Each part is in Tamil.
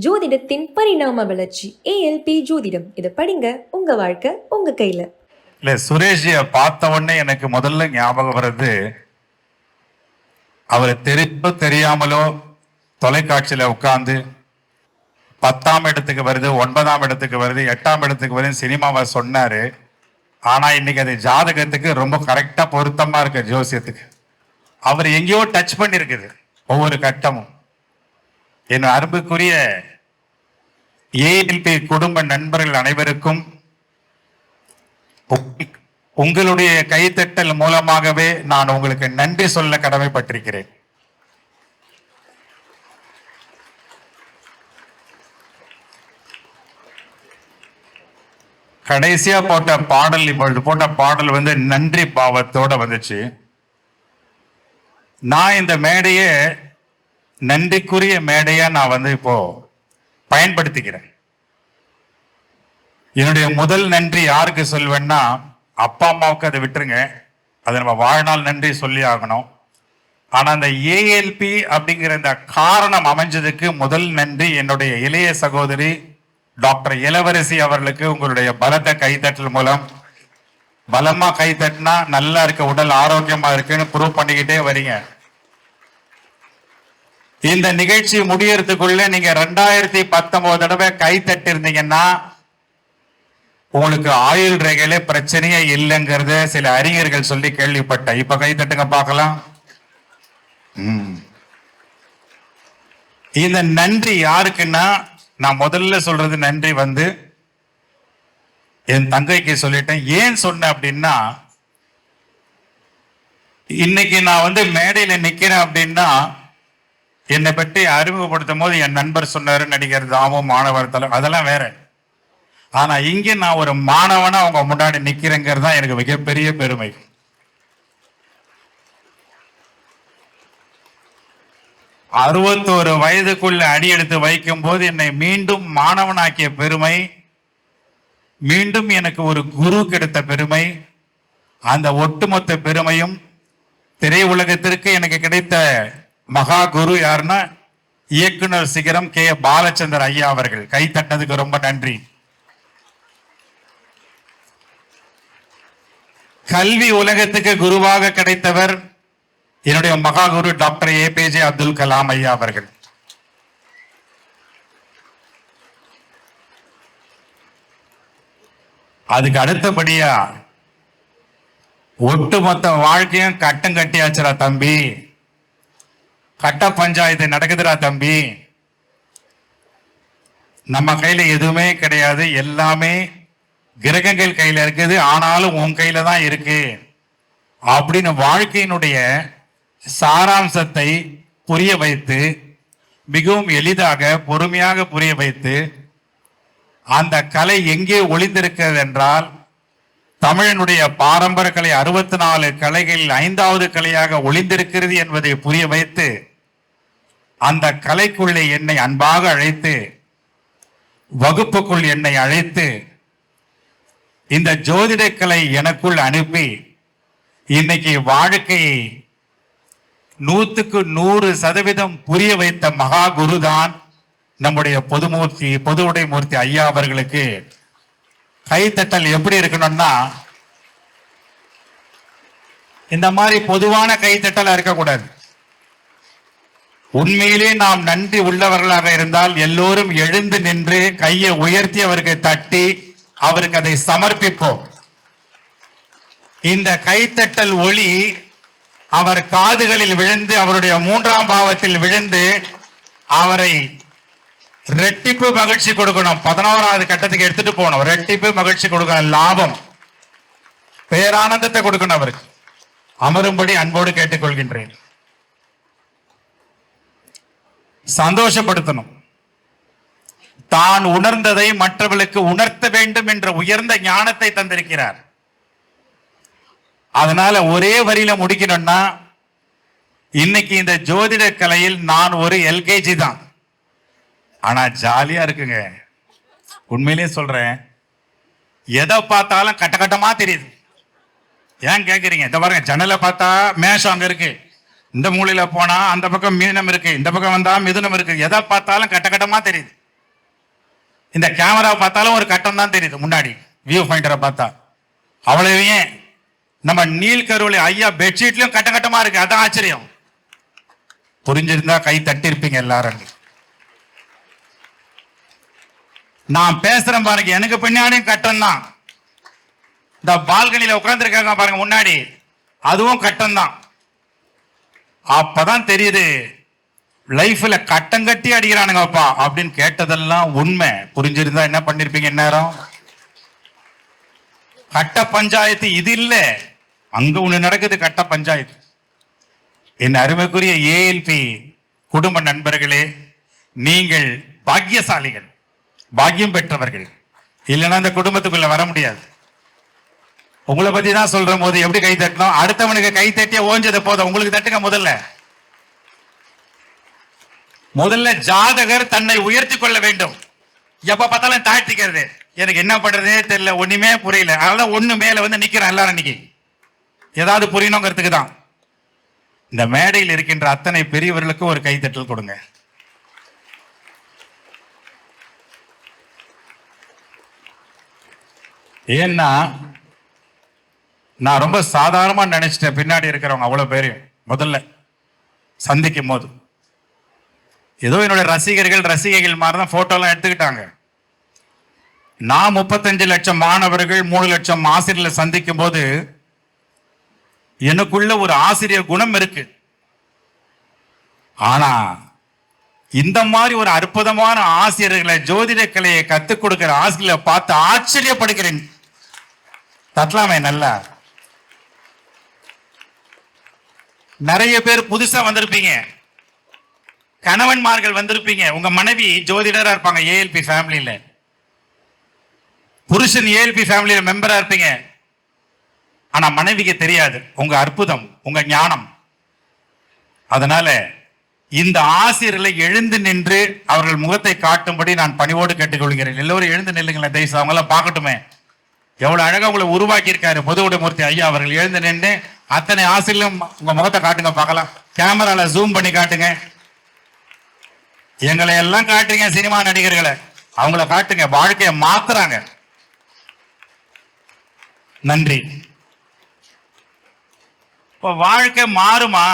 ஜோதிடத்தின் பரிணாம வளர்ச்சி ஏஎல்பி ஜோதிடம். இதை படிங்க, உங்க வாழ்க்கை உங்க கையில. இல்ல, சுரேஷிய பார்த்த உடனே எனக்கு முதல்ல ஞாபகம் வர்றது, அவர் தெரியாமலோ தொலைக்காட்சியில உட்கார்ந்து 10ஆம் இடத்துக்கு வருது, 9ஆம் இடத்துக்கு வருது, 8ஆம் இடத்துக்கு வருது சினிமாவை சொன்னாரு. ஆனா இன்னைக்கு அது ஜாதகத்துக்கு ரொம்ப கரெக்டா பொருத்தமா இருக்கு. ஜோசியத்துக்கு அவர் எங்கேயோ டச் பண்ணிருக்குது ஒவ்வொரு கட்டமும். என் அன்புக்குரிய ஏஎல்பி குடும்ப நண்பர்கள் அனைவருக்கும் உங்களுடைய கைத்தட்டல் மூலமாகவே நான் உங்களுக்கு நன்றி சொல்ல கடமைப்பட்டிருக்கிறேன். கடைசியா போட்ட பாடல், இப்பொழுது போட்ட பாடல் நன்றி பாவத்தோட வந்துச்சு. நான் இந்த மேடையை நன்றிக்குரிய மேடையா நான் இப்போ பயன்படுத்திக்கிறேன். என்னுடைய முதல் நன்றி யாருக்கு சொல்வேன்னா, அப்பா அம்மாவுக்கு அதை விட்டுருங்க, அதை நம்ம வாழ்நாள் நன்றி சொல்லி ஆகணும். ஆனா அந்த ஏஎல்பி அப்படிங்கிற இந்த காரணம் அமைஞ்சதுக்கு முதல் நன்றி என்னுடைய இளைய சகோதரி டாக்டர் இளவரசி அவர்களுக்கு. உங்களுடைய பலத்த கைத்தட்டல் மூலம், பலமா கைத்தட்டினா நல்லா இருக்க, உடல் ஆரோக்கியமா இருக்குன்னு ப்ரூவ் பண்ணிக்கிட்டே வரீங்க. இந்த நிகழ்ச்சி முடியறதுக்குள்ள நீங்க 2019 தடவை கை தட்டி இருந்தீங்கன்னா உங்களுக்கு ஆயுள் ரேகையில பிரச்சனையே இல்லைங்கிறத சில அறிஞர்கள் சொல்லி கேள்விப்பட்டேன். இப்ப கை தட்டுங்க பார்க்கலாம். இந்த நன்றி யாருக்குன்னா, நான் முதல்ல சொல்றது நன்றி என் தங்கைக்கு சொல்லிட்டேன். ஏன் சொன்னேன் அப்படின்னா, இன்னைக்கு நான் மேடையில நிக்கிறேன் அப்படின்னா, என்னை பற்றி அறிமுகப்படுத்தும் போது என் நண்பர் சொன்னாரு, நடிகர் தாமு, மாணவர் தலை, அதெல்லாம் வேற. ஆனா இங்க நான் ஒரு மாணவனா அவங்க முன்னாடி நிக்கிறேங்கிறது தான் எனக்கு மிகப்பெரிய பெருமை. அறுபத்தோரு வயதுக்குள்ள அடி எடுத்து வைக்கும் போது என்னை மீண்டும் மாணவனாக்கிய பெருமை, மீண்டும் எனக்கு ஒரு குரு கிடைத்த பெருமை, அந்த ஒட்டுமொத்த பெருமையும் திரையுலகத்திற்கு எனக்கு கிடைத்த மகா குரு யாருன்னா இயக்குனர் சிகரம் கே பாலச்சந்தர் ஐயா அவர்கள். கை தட்டதுக்கு ரொம்ப நன்றி. கல்வி உலகத்துக்கு குருவாக கிடைத்தவர் என்னுடைய மகா குரு டாக்டர் ஏபிஜே அப்துல் கலாம் ஐயா அவர்கள். அதுக்கு அடுத்தபடியா ஒட்டுமொத்த வாழ்க்கையும் கட்டம் கட்டியாச்சுரா தம்பி, கட்ட பஞ்சாயத்து நடக்குதுரா தம்பி, நம்ம கையில எதுவுமே கிடையாது, எல்லாமே கிரகங்கள் கையில இருக்குது, ஆனாலும் உன் கையில தான் இருக்கு அப்படின்னு வாழ்க்கையினுடைய சாராம்சத்தை புரிய வைத்து, மிகவும் எளிதாக பொறுமையாக புரிய வைத்து, அந்த கலை எங்கே ஒளிந்திருக்கிறது என்றால், தமிழனுடைய பாரம்பரிய கலை 64 கலைகளில் 5வது கலையாக ஒளிந்திருக்கிறது என்பதை புரிய வைத்து, அந்த கலைக்குள்ளே என்னை அன்பாக அழைத்து, வகுப்புக்குள் என்னை அழைத்து, இந்த ஜோதிட கலை எனக்குள் அனுப்பி, இன்னைக்கு வாழ்க்கையை 100% புரிய வைத்த மகா குருதான் நம்முடைய பொது உடைமூர்த்தி ஐயா அவர்களுக்கு கைத்தட்டல் எப்படி இருக்கணும்னா, இந்த மாதிரி பொதுவான கைத்தட்டலா இருக்கக்கூடாது. உண்மையிலே நாம் நன்றி உள்ளவர்களாக இருந்தால் எல்லோரும் எழுந்து நின்று கையை உயர்த்தி அவருக்கு தட்டி அவருக்கு அதை சமர்ப்பிப்போம். இந்த கைத்தட்டல் ஒளி அவர் காதுகளில் விழுந்து, அவருடைய 3ஆம் பாவத்தில் விழுந்து அவரை ரெட்டிப்பு மகிழ்ச்சி கொடுக்கணும். 11வது கட்டத்துக்கு எடுத்துட்டு போகணும். ரெட்டிப்பு மகிழ்ச்சி கொடுக்கணும், லாபம், பேரானந்தத்தை கொடுக்கணும். அவருக்கு அமரும்படி அன்போடு கேட்டுக்கொள்கின்றேன். சந்தோஷப்படுத்தணும். தான் உணர்ந்ததை மற்றவர்களுக்கு உணர்த்த வேண்டும் என்ற உயர்ந்த ஞானத்தை தந்திருக்கிறார். அதனால ஒரே வரியில முடிக்கணும்னா, இன்னைக்கு இந்த ஜோதிட கலையில் நான் ஒரு எல்கேஜி தான். ஆனா ஜாலியா இருக்குங்க. உண்மையிலேயே சொல்றேன், எதை பார்த்தாலும் கட்டமா தெரியுது. ஏன் கேக்குறீங்க? இந்த பாருங்க, ஜன்னலை பார்த்தா மேஷம் அங்க இருக்கு, இந்த மூலையில போனா அந்த பக்கம் மீனம் இருக்கு, இந்த பக்கம் வந்தா மிதுனம் இருக்கு. எதை பார்த்தாலும் கட்டமா தெரியுது. இந்த கேமரா பார்த்தாலும் ஒரு கட்டம் தான் தெரியுது முன்னாடி, வியூ பாயிண்டரை பார்த்தா. அவ்வளவே நம்ம நீல்கருவளி ஐயா பெட்ஷீட்லயும் கட்ட கட்டமா இருக்கு. அதான் ஆச்சரியம். புரிஞ்சிருந்தா கை தட்டி இருப்பீங்க எல்லாரும். நான் பேசுறேன் பாருங்க, எனக்கு பின்னாடியும் கட்டம் தான். இந்த பால்கனியில உட்கார்ந்து இருக்காங்க பாருங்க முன்னாடி, அதுவும் கட்டம் தான். அப்பதான் தெரியுது லைஃப்ல கட்டம் கட்டி அடிக்கிறானுங்கப்பா அப்படின்னு. கேட்டதெல்லாம் உண்மை. புரிஞ்சிருந்தா என்ன பண்ணிருப்பீங்க நேரம். கட்ட பஞ்சாயத்து இது இல்ல, அங்க ஒண்ணு நடக்குது, கட்ட பஞ்சாயத்து. என் அருமைக்குரிய ஏஎல்பி குடும்ப நண்பர்களே, நீங்கள் பாக்கியசாலிகள், பாக்கியம் பெற்றவர்கள். இல்லைன்னா அந்த குடும்பத்துக்குள்ள வர முடியாது. உங்களை பத்தி தான் சொல்ற போது எப்படி கை தட்டணும். அடுத்தவனுக்கு கை தட்டிய ஓஞ்சது போதும், உங்களுக்கு தட்டுங்க. முதல்ல ஜாதகர் தன்னை உயர்த்தி கொள்ள வேண்டும். எப்ப பார்த்தாலும் தாழ்த்திக்கிறது, எனக்கு என்ன பண்றதே தெரியல, ஒண்ணுமே புரியல, அதனால ஒண்ணு மேல வந்து நிக்கிறேன் எல்லாரும். இன்னைக்கு ஏதாவது புரியணுங்கிறதுக்கு தான். இந்த மேடையில் இருக்கின்ற அத்தனை பெரியவர்களுக்கு ஒரு கைத்தட்டல் கொடுங்க. ஏன்னா நான் ரொம்ப சாதாரணமா நினைச்சிட்டேன் பின்னாடி இருக்கிறவங்க அவ்வளவு பேரையும் முதல்ல சந்திக்கும் போது. ஏதோ என்னோட ரசிகைகள் மாதிரிதான் போட்டோ எல்லாம் எடுத்துக்கிட்டாங்க. நான் 35 லட்சம் மாணவர்கள் 3 லட்சம் ஆசிரியர்களை சந்திக்கும் போது எனக்குள்ள ஒரு ஆசிரியர் குணம் இருக்கு. ஆனா இந்த மாதிரி ஒரு அற்புதமான ஆசிரியர்களை, ஜோதிட கலையை கத்துக் கொடுக்கிற ஆசிரியர்களை பார்த்து ஆச்சரியப்படுகிறேன். தட்டலாமே நல்லா. நிறைய பேர் புதுசா வந்திருப்பீங்க, கணவன்மார்கள் வந்திருப்பீங்க, உங்க மனைவி ஜோதிடரா இருப்பாங்க ஏஎல்பி ஃபேமிலியில, புருஷன் ஏஎல்பி ஃபேமிலியில மெம்பரா இருப்பீங்க. ஆனா மனைவிக்கு தெரியாது உங்க அற்புதம், உங்க ஞானம். அதனால இந்த ஆசிரியர்களை எழுந்து நின்று அவர்கள் முகத்தை காட்டும்படி நான் பணிவோடு கேட்டுக்கொள்கிறேன். எல்லோரும் எழுந்து நில்லுங்களேன் தயவுசெய்து, அவங்க எல்லாம் பார்க்கட்டுமே எவ்வளவு அழகா உங்களை உருவாக்கி இருக்காரு பொதுவுடைமூர்த்தி ஐயா அவர்கள். எழுந்து நின்று அத்தனை ஆசிரியர்களும் உங்க முகத்தை காட்டுங்க பார்க்கலாம். கேமரால ஜூம் பண்ணி காட்டுங்க. எங்களை எல்லாம் காட்டுங்க, சினிமா நடிகர்களை அவங்கள காட்டுங்க, வாழ்க்கையை மாத்துறாங்க. நன்றி. இப்போ வாழ்க்கை மாறுமா?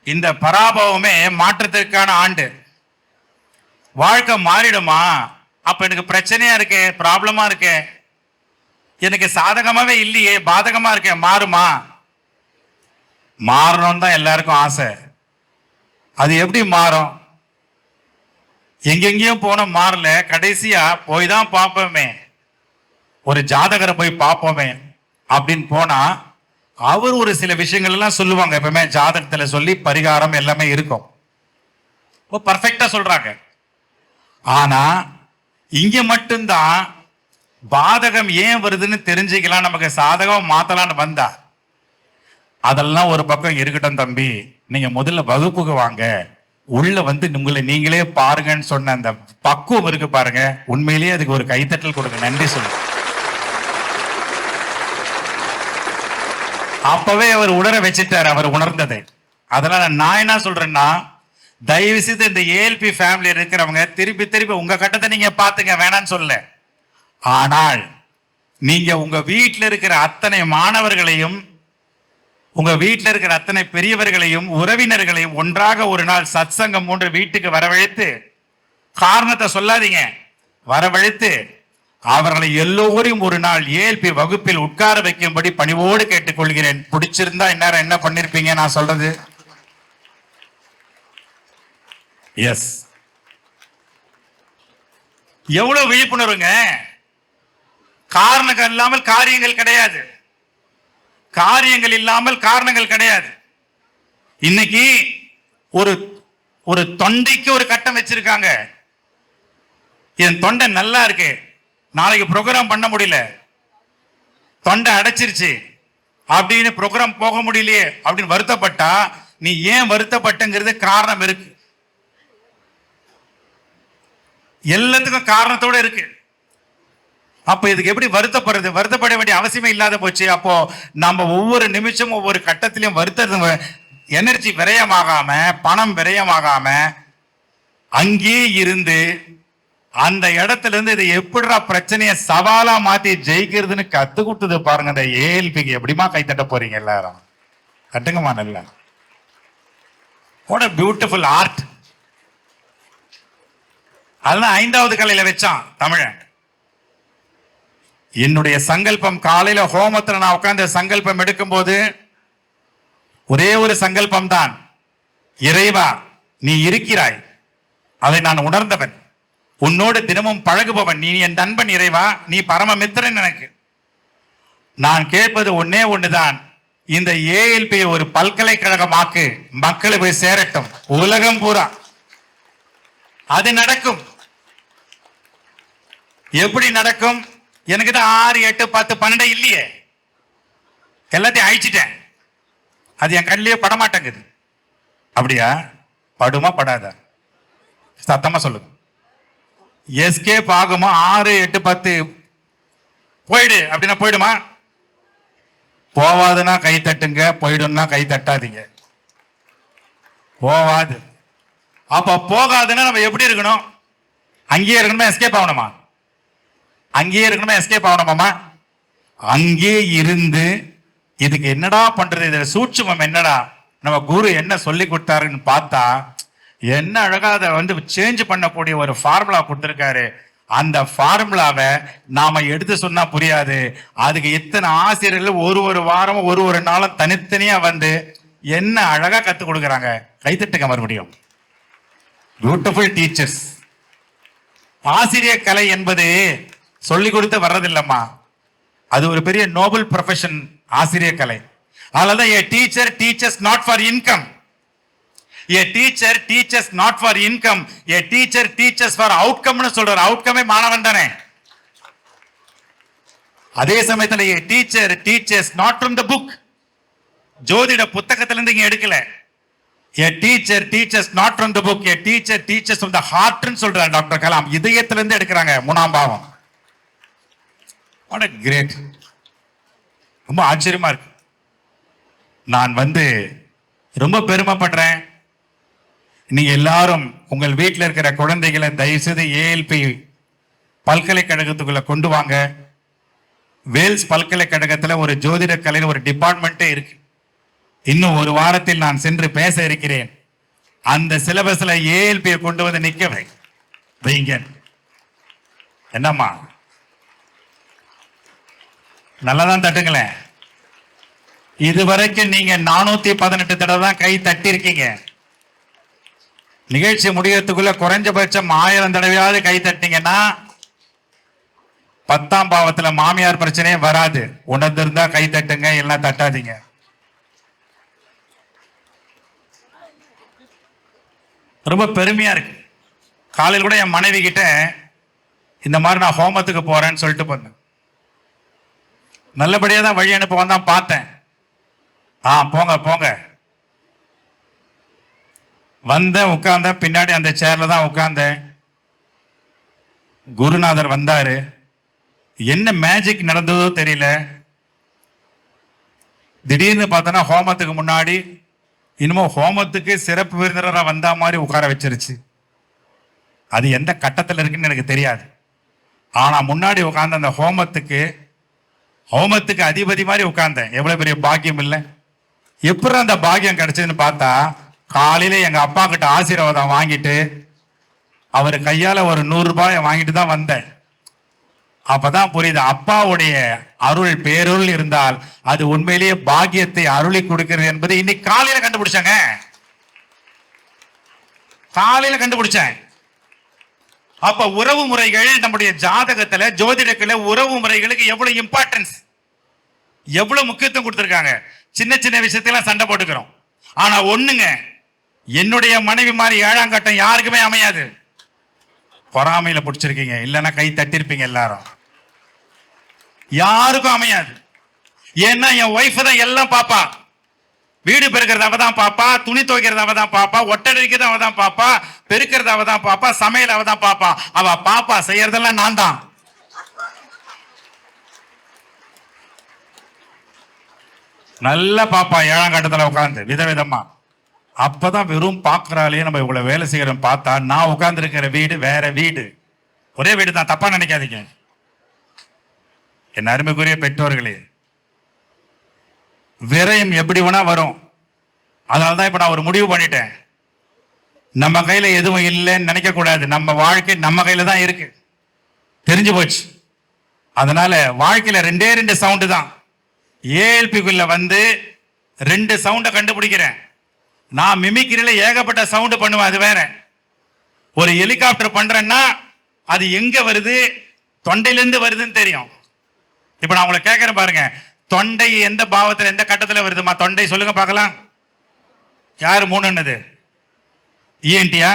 இந்த பராபவமே மாற்றத்திற்கான ஆண்டு. வாழ்க்கை மாறிடுமா? அப்ப எனக்கு பிரச்சனையா இருக்கே, ப்ராப்ளமா இருக்கே, எனக்கு சாதகமாவே இல்லையே, பாதகமா இருக்கே, மாறுமா? மாறணும்னு தான் எல்லாருக்கும் ஆசை. அது எப்படி மாறும்? எங்கெங்கேயும் போன மாறல, கடைசியா போய் தான் பார்ப்போமே, ஒரு ஜாதகரை போய் பார்ப்போமே அப்படின்னு போனா அவர் ஒரு சில விஷயங்கள் எல்லாம் சொல்லுவாங்க. எப்பவுமே ஜாதகத்துல சொல்லி பரிகாரம் எல்லாமே இருக்கும், பர்ஃபெக்டா சொல்றாங்க. ஆனா இங்க மட்டும்தான் பாதகம் ஏன் வருதுன்னு தெரிஞ்சுக்கலாம், நமக்கு சாதகம் மாத்தலான்னு வந்தா. அதெல்லாம் ஒரு பக்கம் இருக்கட்டும் தம்பி, நீங்க முதல்ல வகுப்புக்கு வாங்க, உள்ள வந்து உங்களை நீங்களே பாருங்கன்னு சொன்ன அந்த பக்குவம் இருக்கு பாருங்க, உண்மையிலேயே அதுக்கு ஒரு கைத்தட்டல் கொடுங்க, நன்றி சொல்லுங்க. அப்பவே அவர் உணர வச்சுட்டார், அவர் உணர்ந்ததை. அதனால நான் என்ன சொல்றேன்னா, தயவு செய்து இந்த ஏஎல்பி ஃபேமிலி இருக்கிறவங்க திருப்பி திருப்பி உங்க கட்டத்தை நீங்க பாத்துங்க, வேணான்னு சொல்ல. ஆனால் நீங்க உங்க வீட்டில் இருக்கிற அத்தனை மாணவர்களையும், உங்க வீட்டில் இருக்கிற அத்தனை பெரியவர்களையும், உறவினர்களையும் ஒன்றாக ஒரு நாள் சத்சங்கம் போன்ற வீட்டுக்கு வரவழைத்து, காரணத்தை சொல்லாதீங்க, வரவழைத்து அவர்களை எல்லோரையும் ஒரு நாள் ஏஎல்பி வகுப்பில் உட்கார வைக்கும்படி பணிவோடு கேட்டுக்கொள்கிறேன். பிடிச்சிருந்தா இந்நேரம் என்ன பண்ணிருப்பீங்க நான் சொல்றது? எஸ், எவ்வளவு விழிப்புணர்வுங்க. காரணங்கள் இல்லாமல் காரியங்கள் கிடையாது, காரியங்கள் இல்லாமல் காரணங்கள் கிடையாது. இன்னைக்கு ஒரு தொண்டைக்கு ஒரு கட்டம் வச்சிருக்காங்க. என் தொண்டை நல்லா இருக்கு, நாளைக்கு ப்ரோக்ராம் பண்ண முடியல, தொண்டை அடைச்சிருச்சு அப்படின்னு ப்ரோக்ராம் போக முடியலையே அப்படின்னு வருத்தப்பட்டா, நீ ஏன் வருத்தப்பட்டங்கிறது காரணம் இருக்கு. எல்லாத்துக்கும் காரணத்தோட இருக்கு. அப்ப இதுக்கு எப்படி வருத்தப்படுறது? வருத்தப்பட வேண்டிய அவசியமே இல்லாத போச்சு. அப்போ நம்ம ஒவ்வொரு நிமிஷம் ஒவ்வொரு கட்டத்திலையும் வருத்த எனர்ஜி விரயமாகாம, பணம் விரயமாகாம, அங்கே இருந்து அந்த இடத்துல இருந்து இதை எப்படிடா பிரச்சனையை சவாலா மாத்தி ஜெயிக்கிறதுன்னு கத்து கொடுத்தது பாருங்க. அந்த ஏஎல்பிக்கு எப்படிமா கை தட்ட போறீங்க எல்லாரும்? கட்டுங்கம்மா நல்லா. What a beautiful art. அதுதான் 5வது கலையில வச்சான் தமிழன். என்னுடைய சங்கல்பம் காலையில ஹோமத்துல நான் உட்கார்ந்து சங்கல்பம் எடுக்கும் போது ஒரே ஒரு சங்கல்பம் தான். இறைவா நீ இருக்கிறாய், அதை நான் உணர்ந்தவன், உன்னோடு தினமும் பழகுபவன், நீ என் நண்பன் இறைவா, நீ பரம மித்திரன் எனக்கு. நான் கேட்பது ஒன்னே ஒண்ணுதான், இந்த ஏஎல்பி ஒரு பல்கலைக்கழகமாக்கு, மக்களை போய் சேரட்டும் உலகம் பூரா. அது நடக்கும். எப்படி நடக்கும்? எனக்கு தான் 6, 8, 10, 12 இல்லையே, எல்லாத்தையும் அழிச்சிட்டேன். அது என் கண்ணிலேயே படமாட்டேங்குது. அப்படியா? படுமா படாதா? சத்தமா சொல்லுங்க. எஸ்கேப் ஆகுமா? 6, 8, 10 போயிடு அப்படின்னா போயிடுமா? போவாதுன்னா கை தட்டுங்க, போயிடும்னா கை தட்டாதீங்க. போவாது. அப்ப போகாதுன்னா நம்ம எப்படி இருக்கணும்? அங்கேயே இருக்கணுமா எஸ்கேப் ஆகணுமா? அங்கேயே இருக்கணுமா எஸ்கேப் ஆகணுமாமா? அங்கே இருந்து இதுக்கு என்னடா பண்றது, இதுல சூட்சுமம் என்னடா, நம்ம குரு என்ன சொல்லி கொடுத்தாருன்னு பார்த்தா என்ன அழகா அதை சேஞ்ச் பண்ணக்கூடிய ஒரு ஃபார்முலா கொடுத்திருக்காரு. அந்த ஃபார்முலாவை நாம எடுத்து சொன்னா புரியாது. அதுக்கு இத்தனை ஆசிரியர்கள் ஒரு வாரமும் ஒரு நாளும் தனித்தனியா என்ன அழகா கத்து கொடுக்குறாங்க. கைத்தட்டுங்க மறுபடியும். Beautiful teachers. ஆசிரியர் கலை என்பது சொல்லி கொடுத்து வர்றதில்லம்மா, அது ஒரு பெரிய நோபல் ப்ரொஃபஷன் ஆசிரியர் கலை. அதனாலதான் a teacher teaches not for income. A teacher teaches not for income. A teacher teaches for outcome னு சொல்றார். அவுட்கமே மாணவன் தானே. அதே சமயத்துல a teacher teaches not from the book. ஜோதிட புத்தகத்துல இருந்து இங்க எடுக்கல. A teacher teaches not from the book. A teacher teaches from the heart னு சொல்றார் டாக்டர் கலாம். இதயத்துல இருந்து எடுக்கிறாங்க 3ஆம் பாவம். What a great. ரொம்ப ஆச்சரியமா இருக்கு. நான் ரொம்ப பெருமைப்படுறேன். நீங்க எல்லாரும் உங்கள் வீட்டில் இருக்கிற குழந்தைகளை தயவு செய்து ஏஎல்பி பல்கலைக்கழகத்துக்குள்ள கொண்டு வாங்க. வேல்ஸ் பல்கலைக்கழகத்தில் ஒரு ஜோதிட கலையில் ஒரு டிபார்ட்மெண்ட்டே இருக்கு. இன்னும் ஒரு வாரத்தில் நான் சென்று பேச இருக்கிறேன். அந்த சிலபஸ்ல ஏஎல்பியை கொண்டு வந்து நிக்க வைங்க. என்னம்மா நல்லாதான் தட்டுங்களேன். இதுவரைக்கும் நீங்க 418 தடவை தான் கை தட்டி இருக்கீங்க. நிகழ்ச்சி முடியறதுக்குள்ள குறைஞ்சபட்சம் 1000 தடவையாவது கை தட்டிங்கன்னா 10ஆம் பாவத்துல மாமியார் பிரச்சனையே வராது. உணர்ந்திருந்தா கை தட்டுங்க, எல்லாம் தட்டாதீங்க. ரொம்ப பெருமையா இருக்கு. காலையில் கூட என் மனைவி கிட்ட இந்த மாதிரி நான் ஹோமத்துக்கு போறேன்னு சொல்லிட்டு போனேன். நல்லபடியா தான் வழி அனுப்புவான் தான் பார்த்தேன். போங்க போங்க. வந்தேன், உட்கார்ந்தேன், பின்னாடி அந்த சேர்ல தான் உட்கார்ந்தேன். குருநாதர் வந்தாரு. என்ன மேஜிக் நடந்ததோ தெரியல. திடீர்னு பார்த்தோன்னா ஹோமத்துக்கு முன்னாடி இன்னமும் ஹோமத்துக்கு சிறப்பு விருந்தினராக வந்தா மாதிரி உட்கார வச்சிருச்சு. அது எந்த கட்டத்தில் இருக்குன்னு எனக்கு தெரியாது. ஆனா முன்னாடி உட்கார்ந்த அந்த ஹோமத்துக்கு அதிபதி மாதிரி உட்கார்ந்தேன். எவ்வளவு பெரிய பாக்கியம் இல்லை. எப்படி அந்த பாக்கியம் கிடைச்சதுன்னு பார்த்தா, காலையில எங்க அப்பா கிட்ட ஆசீர்வாதம் வாங்கிட்டு அவர் கையால ஒரு 100 ரூபாய் வாங்கிட்டு தான் வந்தேன். அப்பதான் புரியுது, அப்பாவுடைய அருள் பேருள் இருந்தால் அது உண்மையிலேயே பாக்கியத்தை அருளி கொடுக்கிறது என்பது இன்னைக்கு காலையில கண்டுபிடிச்சாங்க. காலையில கண்டுபிடிச்சேன். அப்ப உறவு முறைகள் நம்முடைய ஜாதகத்துல ஜோதிடத்துல உறவு முறைகளுக்கு எவ்வளவு இம்பார்ட்டன்ஸ், எவ்வளவு முக்கியத்துவம் கொடுத்திருக்காங்க. சின்ன சின்ன விஷயத்தெல்லாம் சண்டை போட்டுக்கிறோம். ஆனா ஒண்ணுங்க, என்னுடைய மனைவி மாதிரி 7ஆம் கட்டம் யாருக்குமே அமையாது. பொறாமையில பிடிச்சிருக்கீங்க, இல்லைன்னா கை தட்டிருப்பீங்க எல்லாரும். யாருக்கும் அமையாது. ஏன்னா என் ஒய்ஃப் தான் எல்லாம் பாப்பா. வீடு பெருக்கிறது அவ தான் பாப்பா, துணி துவைக்கிறது அவ தான் பாப்பா, ஒட்டடிக்கிறது அவ தான் பாப்பா, பெருக்கிறது அவ தான் பாப்பா, சமையல் அவ தான் பாப்பா. அவ பாப்பா செய்யறதெல்லாம் நான் தான். நல்ல பாப்பா 7ஆம் கட்டத்துல உட்கார்ந்து விதவிதமா. அப்பதான் வெறும் பாக்குறாலே நம்ம இவ்வளவு வேலை செய்யறோம் பார்த்தா, நான் உட்கார்ந்து இருக்கிற வீடு வேற வீடு. ஒரே வீடு தான், தப்பா நினைக்காதீங்க. என் அருமைக்குரிய பெற்றோர்களே, விரயம் எப்படி வேணா வரும். அதனாலதான் இப்ப நான் ஒரு முடிவு பண்ணிட்டேன். நம்ம கையில எதுவும் இல்லைன்னு நினைக்க கூடாது. நம்ம வாழ்க்கை நம்ம கையில தான் இருக்கு, தெரிஞ்சு போச்சு. அதனால வாழ்க்கையில ரெண்டு சவுண்டு தான். ஏஎல்பிக்குள்ள வந்து 2 சவுண்டை கண்டுபிடிக்கிறேன். நான் மிமிக்கிரில ஏகப்பட்ட சவுண்டு பண்ணுவேன், அது வேற. ஒரு ஹெலிகாப்டர் பண்றேன்னா அது எங்க வருது, தொண்டையிலிருந்து வருதுன்னு தெரியும். இப்ப நான் உங்களை கேட்கறேன் பாருங்க, தொண்டை எந்த பாவத்துல எந்த கட்டத்துல வருதுமா? தொண்டை சொல்லுங்க பார்க்கலாம். யாரு 3ன்னது? இஎன்டியா?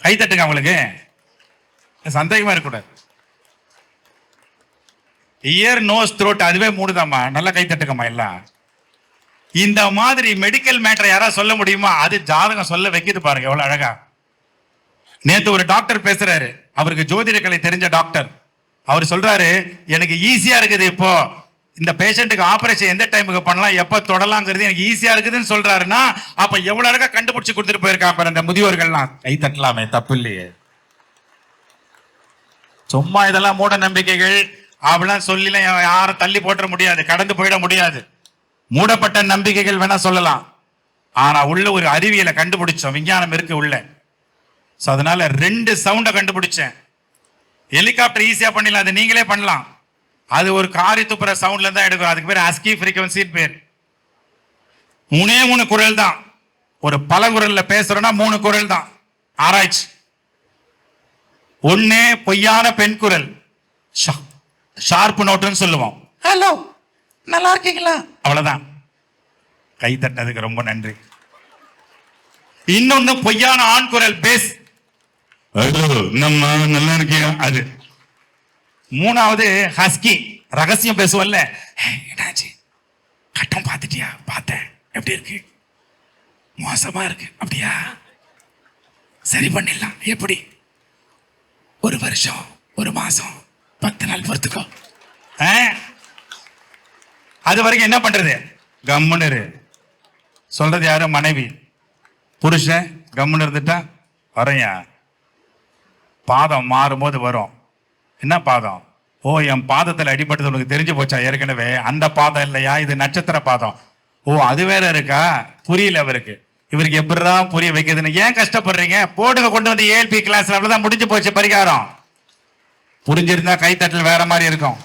கை தட்டுங்க. அவங்களுக்கு சந்தேகமா இருக்கக்கூடாது. இயர், நோஸ், த்ரோட் அதுவே 3 தான்மா. நல்லா கை தட்டுக்கம்மா எல்லாம். இந்த மாதிரி மெடிக்கல் மேட்டர் யாராவது சொல்ல முடியுமா? அது ஜாதகம் சொல்ல வைக்கிது பாருங்க, எவ்வளவு அழகா. நேத்து ஒரு டாக்டர் பேசுறாரு, அவருக்கு ஜோதிட கலை தெரிஞ்ச டாக்டர். அவர் சொல்றாரு, எனக்கு ஈஸியா இருக்குது இப்போ இந்த பேஷண்ட்டுக்கு ஆபரேஷன் எந்த டைமுக்கு பண்ணலாம், எப்ப தொடலாங்கிறது எனக்கு ஈஸியா இருக்குதுன்னு சொல்றாருன்னா, அப்ப எவ்வளவு அழகா கண்டுபிடிச்சு கொடுத்துட்டு போயிருக்காங்க அந்த முதியோர்கள்லாம். கை தட்டலாமே, தப்பு இல்லையே. சும்மா இதெல்லாம் மூட நம்பிக்கைகள் அப்படிலாம் சொல்லி யாரும் தள்ளி போட்ட முடியாது, கடந்து போயிட முடியாது. மூடப்பட்ட நம்பிக்கைகள் வேணா சொல்லலாம், ஆனா உள்ள ஒரு அறிவியலை கண்டுபிடிச்சோம், விஞ்ஞானம் இருக்கு உள்ள. அதனால 2 சவுண்டை கண்டுபிடிச்சேன். ஹெலிகாப்டர் ஈஸியா பண்ணிடலாம், அது நீங்களே பண்ணலாம். அது ஒரு காரி துப்புற சவுண்ட்ல தான் எடுக்கும். அதுக்கு பேர் அஸ்கி ஃப்ரீக்வன்சி பேர். 3 குரல் தான். ஒரு பல குரல்ல பேசுறோம்னா 3 குரல் தான். ஆராய்ச்சி. 1 பொய்யான பெண் குரல், ஷார்ப் நோட்டுன்னு சொல்லுவோம். ஹலோ, நல்லா இருக்கீங்களா? அவ்வளவுதான். கை தட்டதுக்கு ரொம்ப நன்றி. இன்னொன்னு பொய்யான ஆண் குரல், பேஸ். நம்ம நல்லா இருக்கியா? அது. 3வது ஹஸ்கி, ரகசியம் பேசுவல்ல. என்னாச்சு, கட்டம் பார்த்துட்டியா? பார்த்தேன். எப்படி இருக்கு? மோசமா இருக்கு. அப்படியா? சரி பண்ணிடலாம். எப்படி? 1 வருஷம் 1 மாசம் 10 நாள் பொறுத்துக்கோ. அது வரைக்கும் என்ன பண்றது? கம்முன்னு சொல்றது யாரு? மனைவி. புருஷன் கம்முன்னு இருந்துட்டா வரையா, பாதம் மாறும்போது வரும். என்ன பாதம்? ஓ, என் பாதத்தில் அடிபட்டது உனக்கு தெரிஞ்சு போச்சா ஏற்கனவே? அந்த பாதம் இல்லையா, இது நட்சத்திர பாதம். ஓ, அது வேற இருக்கா? புரியல அவருக்கு. இவருக்கு எப்படிதான் புரிய வைக்கிறதுன்னு. ஏன் கஷ்டப்படுறீங்க? போடுங்க, கொண்டு வந்து ஏஎல்பி கிளாஸ்ல. அவ்வளவுதான், முடிஞ்சு போச்சு பரிகாரம். புரிஞ்சிருந்தா கைத்தட்டல் வேற மாதிரி இருக்கும்.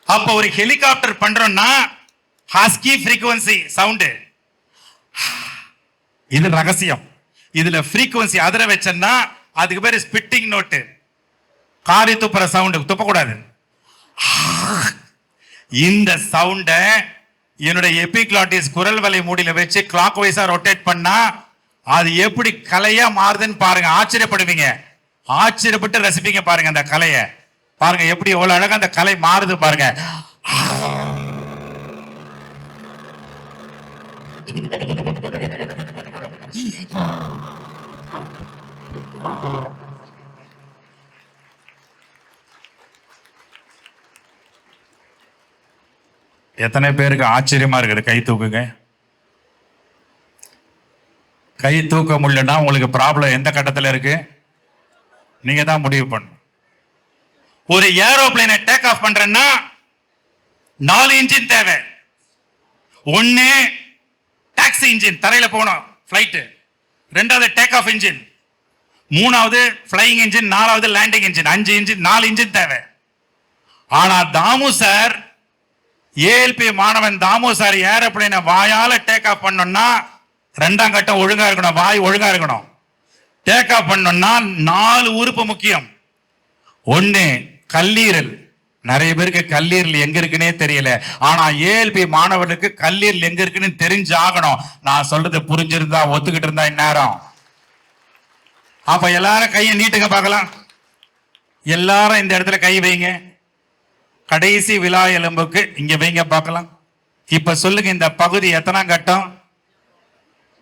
அப்ப ஒரு ஹெலிகாப்டர் பண்றோம்னா ஹஸ்கி ஃப்ரீக்வன்சி சவுண்டு, இது ரகசியம். இதுல ஃப்ரீக்வன்சி அதிர வச்சேன்னா அதுக்கு பேரு ஸ்பிட்டிங் நோட்டு. காரி துப்புற சவுண்டு, துப்பக்கூடாது. இந்த சவுண்ட என்னுடைய எபிக்ளாட்டிஸ் குரல் வலை மூடியில வச்சு கிளாக் வைஸா ரொட்டேட் பண்ணா அது எப்படி கலையா மாறுதுன்னு பாருங்க. ஆச்சரியப்படுவீங்க, ஆச்சரியப்பட்டு ரசிப்பீங்க பாருங்க. அந்த கலையை பாருங்க, எப்படி எவ்வளவு அழகா அந்த கலை மாறுது பாருங்க. எத்தனை பேருக்கு ஆச்சரியமா இருக்குது? கை தூக்குங்க. கை தூக்க முடியலன்னா உங்களுக்கு ப்ராப்ளம் எந்த கட்டத்தில் இருக்கு? நீங்க தான் முடிவு பண்ணணும். ஒரு ஏரோப்ளேனை டேக் ஆஃப் பண்றேன்னா 4 இன்ஜின் தேவை. 1 டாக்ஸி இன்ஜின், தரையில போகணும் ஃபிளைட். 2வது டேக் ஆஃப் இன்ஜின். 3வது ஃபிளையிங் இன்ஜின். 4வது லேண்டிங் இன்ஜின். 5 இன்ஜின், 4 இன்ஜின் தேவை. ஆனா தாமு சார், ஏஎல்பி மாணவன் தாமு சார் ஏரோப்ளேனை வாயால டேக் ஆஃப் பண்ணோம்னா 2ஆம் கட்டம் ஒழுங்கா இருக்கணும், வாய் ஒழுங்கா இருக்கணும். டேக் ஆஃப் பண்ணோம்னா 4 உறுப்பு முக்கியம். 1 கல்லீரல். நிறைய பேருக்கு கல்லீரல் எங்க இருக்குன்னே தெரியல. ஆனா ஏஎல்பி மாணவனுக்கு கல்லீரல் எங்க இருக்குன்னு தெரிஞ்சாகணும். நான் சொல்றது புரிஞ்சிருந்தா, ஒத்துக்கிட்டு இருந்தா இந்நேரம். அப்ப எல்லாரும் கையை நீட்டுங்க பார்க்கலாம். எல்லாரும் இந்த இடத்துல கை வைங்க. கடைசி விலா எலும்புக்கு இங்க வைங்க பார்க்கலாம். இப்ப சொல்லுங்க, இந்த பகுதி எத்தனாம் கட்டம்?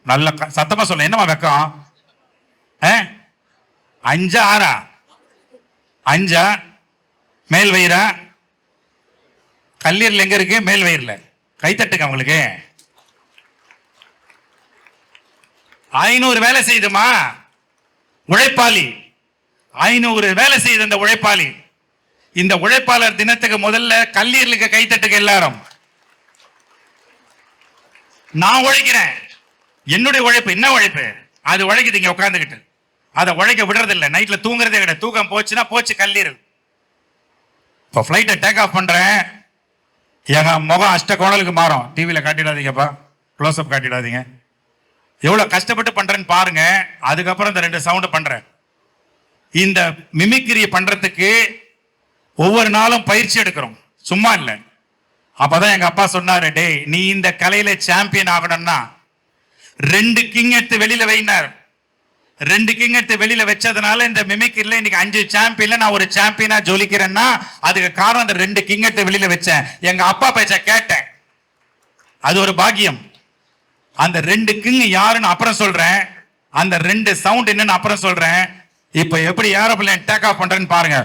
நல்ல சத்தமா சொல்ல. என்னமா வெக்கம்? 5 6 5 மேல் வயிறா? கல்லீரல் எங்க இருக்கு? மேல் வயிறுல. கைத்தட்டுங்க அவங்களுக்கு. 500 வேலை செய்யுதுமா. உழைப்பாளி 500 வேலை செய்த இந்த உழைப்பாளி. இந்த உழைப்பாளர் தினத்துக்கு முதல்ல கல்லீரலுக்கு கைத்தட்டுக்கு எல்லாரும். நான் உழைக்கிறேன், என்னுடைய உழைப்பு என்ன உழைப்பு அது உழைக்குது இங்க உட்காந்துக்கிட்டு. அதை உழைக்க விடுறதில்லை. நைட்ல தூங்குறதே கிடையாது. தூக்கம் போச்சுன்னா போச்சு கல்லீரல். இப்போ ஃப்ளைட்டை டேக் ஆஃப் பண்றேன், எங்க முகம் அஷ்ட கோணலுக்கு மாறும். டிவியில காட்டிடாதீங்கப்பா, க்ளோஸ் அப் காட்டிடாதீங்க. எவ்வளவு கஷ்டப்பட்டு பண்றேன்னு பாருங்க. அதுக்கப்புறம் இந்த 2 சவுண்ட் பண்றேன். இந்த மிமிக்ரி பண்றதுக்கு ஒவ்வொரு நாளும் பயிற்சி எடுக்கிறோம், சும்மா இல்லை. அப்பதான் எங்க அப்பா சொன்னாரு, டேய் நீ இந்த கலையில சாம்பியன் ஆகணும்னா 2 கிங் எடுத்து வெளியில வைனார். 2 கிங் எடுத்து வெளியில வச்சதுனால இந்த மிமிக்ரில இன்னைக்கு 5 சாம்பியன்ல நான் ஒரு சாம்பியனா ஜொலிக்கிறேன்னா அதுக்கு காரணம் அந்த 2 கிங் எடுத்து வெளியில வச்சேன். எங்க அப்பா பேச்ச கேட்டேன், அது ஒரு பாக்கியம். அந்த 2 கிங் யாருன்னு அப்புறம் சொல்றேன். அந்த 2 சவுண்ட் என்னன்னு அப்புறம் சொல்றேன். இப்ப எப்படி ஏரோப்ளேன் டேக் ஆஃப் பண்றேன்னு பாருங்க.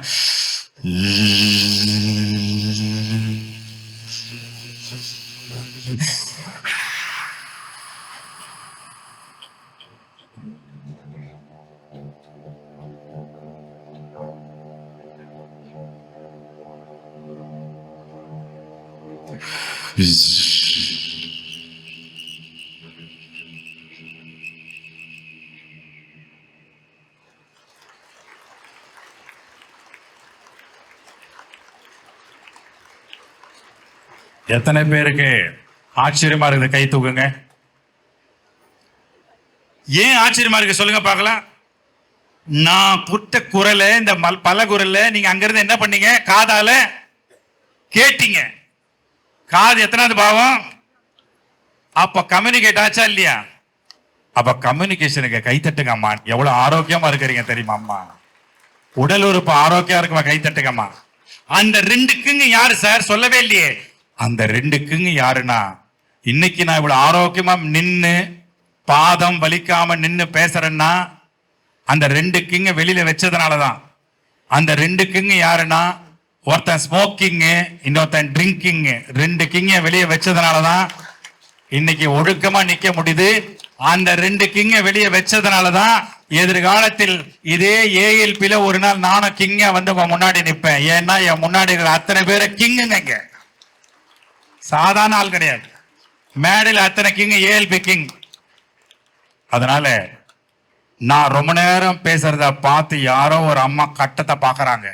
எத்தனை பேருக்கு ஆச்சரியமா இருக்குது? கை தூக்குங்க. ஏன் ஆச்சரியமா இருக்கு சொல்லுங்க பார்க்கலாம். நான் புட்ட குரலை, இந்த பல குரல்ல நீங்க அங்கிருந்து என்ன பண்ணீங்க? காதால கேட்டீங்க. காது எத்தனாவது பாவம்? அப்ப கம்யூனிகேட் ஆச்சா இல்லையா? அப்ப கம்யூனிகேஷனுக்கு கைத்தட்டுங்க அம்மா. எவ்வளவு ஆரோக்கியமா இருக்கிறீங்க தெரியுமா அம்மா? உடல் உறுப்பு ஆரோக்கியம் இருக்குமா? கைத்தட்டுங்கம்மா. அந்த 2 கிங் யாரு சார்? சொல்லவே இல்லையே. அந்த 2 கிங் யாருன்னா, இன்னைக்கு நான் இவ்வளவு ஆரோக்கியமா நின்னு பாதம் வலிக்காம நின்னு பேசுறேன்னா அந்த 2 கிங் வெளியில வச்சதுனாலதான். அந்த 2 கிங் யாருன்னா, ஒருத்தன் ஸ்மோக்கிங், இன்னொருத்தன் ட்ரிங்கிங். 2 கிங்க வெளியே வச்சதுனாலதான் இன்னைக்கு ஒழுக்கமா நிக்க முடியுது. அந்த 2 கிங்க வெளியே வச்சதுனாலதான் எதிர்காலத்தில் இதே ஏஎல்பில ஒரு நாள் நானும் கிங்கா வந்து உங்க முன்னாடி நிற்பேன். ஏன்னா என் முன்னாடி இருக்கிற அத்தனை பேரை கிங்குங்க, சாதாரண ஆள் கிடையாது. மேடையில் அத்தனை கிங், ஏஎல்பி கிங். அதனால நான் ரொம்ப நேரம் பேசுறத பார்த்து யாரோ ஒரு அம்மா கட்டத்தை பாக்குறாங்க.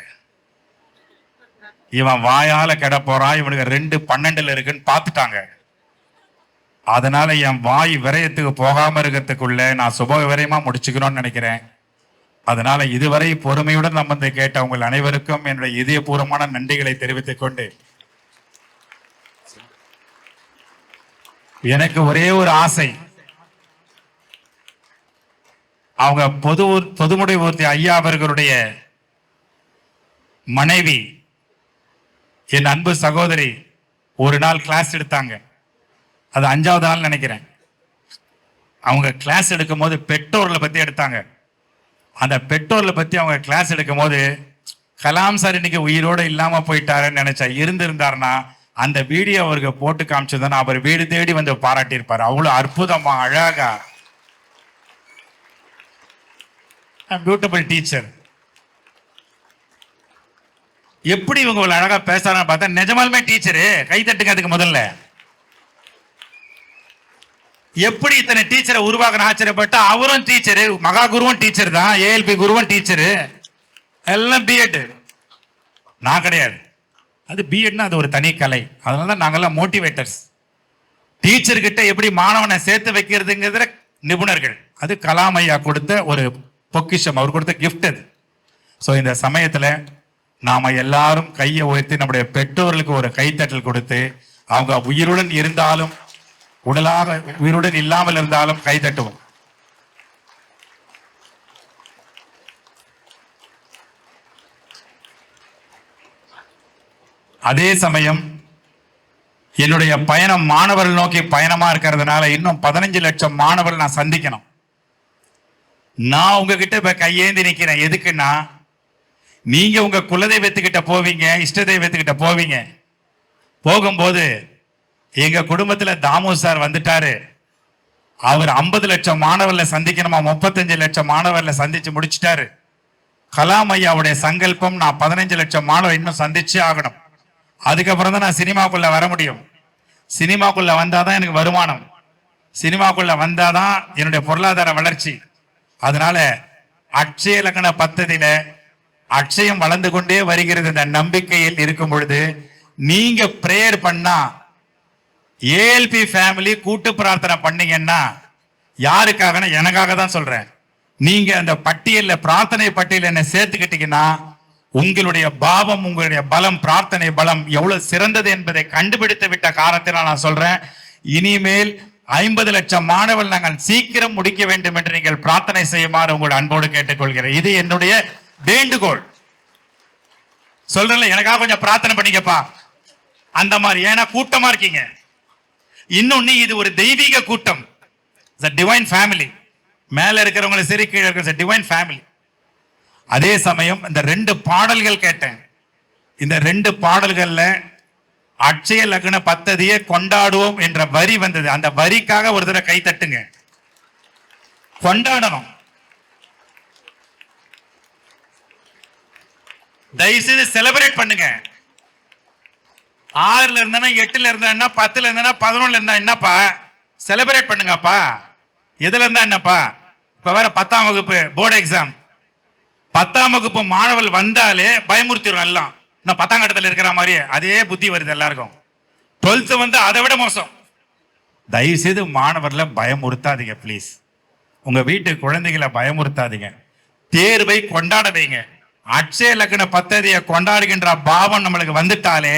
இவன் வாயால கெட போறான், இவனுக்கு 2:12 இருக்குன்னு பார்த்துட்டாங்க. அதனால என் வாய் விரயத்துக்கு போகாம இருக்கிறதுக்குள்ள நான் சுப விரயமா முடிச்சுக்கணும்னு நினைக்கிறேன். அதனால இதுவரை பொறுமையுடன் நம்ம கேட்ட உங்கள் அனைவருக்கும் என்னுடைய இதயபூர்வமான நன்றிகளை தெரிவித்துக் கொண்டு, எனக்கு ஒரே ஒரு ஆசை. அவங்க பொதுமுடைமூர்த்தி ஐயா அவர்களுடைய மனைவி, என் அன்பு சகோதரி, ஒரு நாள் கிளாஸ் எடுத்தாங்க. அது 5வது நாள் நினைக்கிறேன். அவங்க கிளாஸ் எடுக்கும் போது பெற்றோர்களை பத்தி எடுத்தாங்க. அந்த பெற்றோர்களை பத்தி அவங்க கிளாஸ் எடுக்கும் போது, கலாம் சார் இன்னைக்கு உயிரோடு இல்லாம போயிட்டாருன்னு நினைச்சா, இருந்திருந்தாருன்னா அந்த வீடியோ அவருக்கு போட்டு காமிச்சதுன்னா அவர் வீடு தேடி வந்து பாராட்டியிருப்பார். அவ்வளவு அற்புதமா அழகா. Beautiful teacher. எப்படி இவங்க அழகா பேசுறான்னு பார்த்தா நிஜமாலுமே டீச்சரு. கை தட்டுங்க அதுக்கு முதல்ல. எப்படி இத்தனை டீச்சரை உருவாக்குற ஆச்சரியப்பட்டா, அவரும் டீச்சரு, மகா குருவும் டீச்சர் தான், ஏஎல்பி குருவும் டீச்சரு, எல்லாம் பிஎட். நான் கிடையாது. அது பிஎட்னா அது ஒரு தனி கலை. அதனால நாங்கெல்லாம் மோட்டிவேட்டர்ஸ். டீச்சர் கிட்ட எப்படி மாணவனை சேர்த்து வைக்கிறதுங்கிறத நிபுணர்கள். அது கலாம் ஐயா கொடுத்த ஒரு பொக்கிஷம், அவர் கொடுத்த கிஃப்ட் அது. ஸோ இந்த சமயத்தில் நாம எல்லாரும் கையை உயர்த்தி நம்முடைய பெற்றோர்களுக்கு ஒரு கைத்தட்டல் கொடுத்து, அவங்க உயிருடன் இருந்தாலும் உடலாக உயிருடன் இல்லாமல் இருந்தாலும் கை தட்டுவோம். அதே சமயம் என்னுடைய பயணம் மாணவர்கள் நோக்கி பயணமா இருக்கிறதுனால இன்னும் 15 லட்சம் மாணவர்கள் நான் சந்திக்கணும். நான் உங்ககிட்ட இப்ப கையேந்தி நிக்கிறேன். எதுக்குன்னா, நீங்க உங்க குலதெய்வத்துக்கிட்ட போவீங்க, இஷ்ட தெய்வத்துக்கிட்ட போவீங்க. போகும்போது எங்க குடும்பத்துல தாமு சார் வந்துட்டாரு, அவர் 50 லட்சம் மாணவர்களை சந்திக்கணுமா, 35 லட்சம் மாணவர்களை சந்திச்சு முடிச்சிட்டாரு. கலாம் ஐயாவுடைய சங்கல்பம், நான் 15 லட்சம் மாணவர் இன்னும் சந்திச்சே ஆகணும். அதுக்கப்புறம் தான் நான் சினிமாக்குள்ள வர முடியும். சினிமாக்குள்ள வந்தாதான் எனக்கு வருமானம், சினிமாக்குள்ள வந்தாதான் என்னுடைய பொருளாதார வளர்ச்சி. அதனால அட்சய லக்ன பத்ததியில அட்சயம் வளர்ந்து கொண்டே வருகிறது. இந்த நம்பிக்கையில் இருக்கும் பொழுது நீங்க பிரேயர் பண்ணா, ஏஎல்பி ஃபேமிலி கூட்டு பிரார்த்தனை பண்ணீங்கன்னா, யாருக்காக, எனக்காக தான் சொல்றேன். நீங்க அந்த பட்டியல்ல, பிரார்த்தனை பட்டியல் என்ன சேர்த்துக்கிட்டீங்கன்னா, உங்களுடைய பாவம், உங்களுடைய பலம், பிரார்த்தனை பலம் எவ்வளவு சிறந்தது என்பதை கண்டுபிடித்து விட்ட காரணத்தினால் நான் சொல்றேன், இனிமேல் 50 லட்சம் மாணவர்கள் நாங்கள் சீக்கிரம் முடிக்க வேண்டும் என்று நீங்கள் பிரார்த்தனை செய்யுமாறு உங்களுடைய அன்போடு கேட்டுக்கொள்கிறேன். இது என்னுடைய வேண்டுகோள். சொல்றேன், எனக்காக கொஞ்சம் பிரார்த்தனை பண்ணிக்கப்பா அந்த மாதிரி. ஏன்னா கூட்டமா இருக்கீங்க. இன்னொன்னு, இது ஒரு தெய்வீக கூட்டம், டிவைன் ஃபேமிலி. மேல இருக்கிறவங்களை சரி, கீழே இருக்கிற டிவைன் ஃபேமிலி. அதே சமயம் இந்த 2 பாடல்கள் கேட்டேன். இந்த 2 பாடல்கள்ல அட்சய லக்ன பத்ததியை கொண்டாடுவோம் என்ற வரி வந்தது. அந்த வரிக்காக ஒரு தடவை கை தட்டுங்க. கொண்டாடணும். தயவுசெய்து செலிப்ரேட் பண்ணுங்க. 6ல இருந்தா 8ல இருந்தா 10ல இருந்தா 11ல இருந்தா என்னப்பா, செலிப்ரேட் பண்ணுங்கப்பா. எதுல இருந்தா என்னப்பா, இப்ப வேற 10ஆம் வகுப்பு போர்டு எக்ஸாம். 10ஆம் வகுப்பு மாணவர்கள் வந்தாலே பயமுறுத்திடும் எல்லாம். நான் 10ஆம் கட்டத்தில் இருக்கிற மாதிரி அதே புத்தி வருது எல்லாருக்கும். 12th வந்து அதை விட மோசம். தயவு செய்து மாணவர்களை பயமுறுத்தாதீங்க ப்ளீஸ். உங்க வீட்டு குழந்தைகளை பயமுறுத்தாதீங்க. தேர்வை கொண்டாட வைங்க. அட்சய லக்ன பத்ததியை கொண்டாடுகின்ற பாவம் நம்மளுக்கு வந்துட்டாலே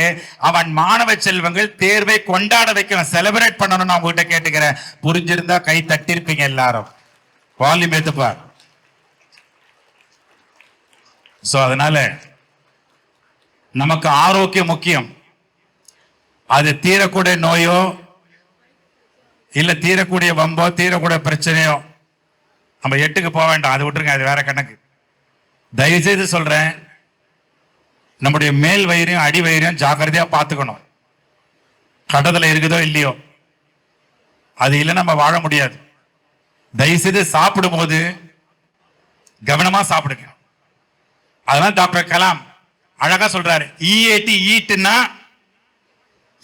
அவன் மாணவ செல்வங்கள் தேர்வை கொண்டாட வைக்கணும், செலிப்ரேட் பண்ணணும். நான் உங்ககிட்ட கேட்டுக்கிறேன். புரிஞ்சிருந்தா கை தட்டிருப்பீங்க எல்லாரும். வால்யூம் ஏத்துப்பா. சோ அதனால நமக்கு ஆரோக்கியம் முக்கியம். அது தீரக்கூடிய நோயோ இல்ல தீரக்கூடிய வம்போ தீரக்கூடிய பிரச்சனையோ நம்ம 8க்கு போக வேண்டாம், அது விட்டுருங்க, அது வேற கணக்கு. தயவுசெய்து சொல்றேன், நம்முடைய மேல் வயிறையும் அடி வயிறையும் ஜாக்கிரதையா பார்த்துக்கணும். கடத்துல இருக்குதோ இல்லையோ, அது இல்லை நம்ம வாழ முடியாது. தயவுசெய்து சாப்பிடும் போது கவனமா சாப்பிடுங்க. அதனால டாக்டர் கலாம் அழகா சொல்றாரு, EAT ஈட்னா